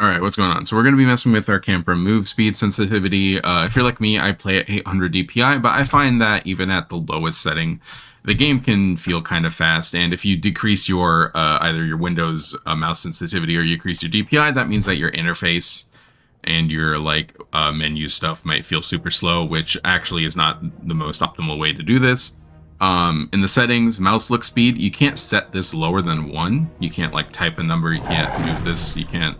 All right, what's going on? So we're going to be messing with our camera move speed sensitivity. If you're like me, I play at 800 DPI, but I find that even at the lowest setting, the game can feel kind of fast. And if you decrease your either your Windows mouse sensitivity or you increase your DPI, that means that your interface and your menu stuff might feel super slow, which actually is not the most optimal way to do this. In the settings, mouse look speed, you can't set this lower than 1. You can't type a number, you can't move this, you can't,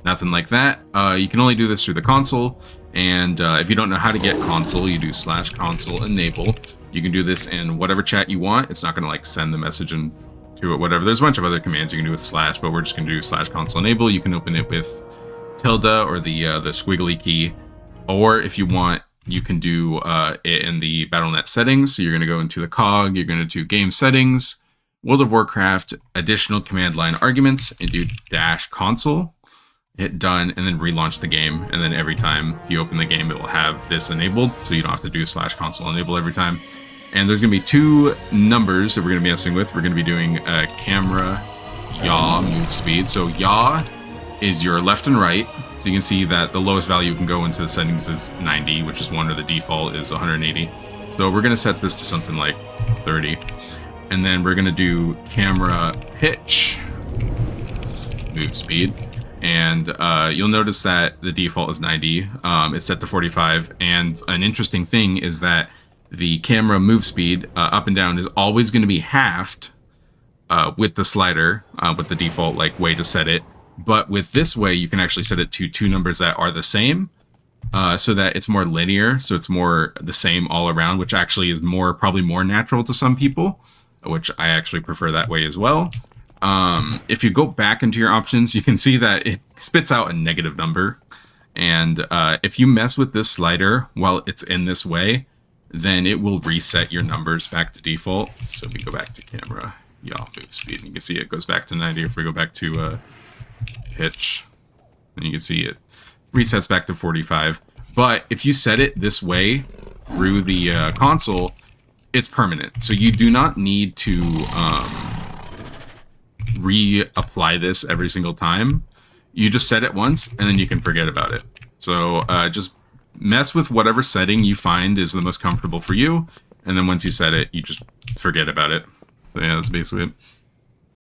nothing like that. You can only do this through the console, and if you don't know how to get console, you do /console enable. You can do this in whatever chat you want. It's not going to send the message to it, whatever. There's a bunch of other commands you can do with /, but we're just going to do /console enable. You can open it with tilde or the squiggly key, or if you want, you can do it in the BattleNet settings. So you're going to go into the cog, you're going to do game settings, World of Warcraft, additional command line arguments, and do -console. Hit done, and then relaunch the game. And then every time you open the game, it will have this enabled, so you don't have to do /console enable every time. And there's going to be 2 numbers that we're going to be messing with. We're going to be doing cameraYawMoveSpeed. So yaw is your left and right. So you can see that the lowest value you can go into the settings is 90, which is 1, or the default is 180. So we're going to set this to something like 30. And then we're going to do cameraPitchMoveSpeed. And you'll notice that the default is 90. It's set to 45. And an interesting thing is that the camera move speed up and down is always going to be halved with the slider, with the default way to set it. But with this way, you can actually set it to 2 numbers that are the same, so that it's more linear. So it's more the same all around, which actually is probably more natural to some people, which I actually prefer that way as well. If you go back into your options, you can see that it spits out a negative number. And if you mess with this slider while it's in this way, then it will reset your numbers back to default. So if we go back to cameraYawMoveSpeed, and you can see it goes back to 90. If we go back to pitch, and you can see it resets back to 45. But if you set it this way through the console, it's permanent. So you do not need to reapply this every single time. You just set it once, and then you can forget about it. So just mess with whatever setting you find is the most comfortable for you, and then once you set it, you just forget about it. So yeah, that's basically it.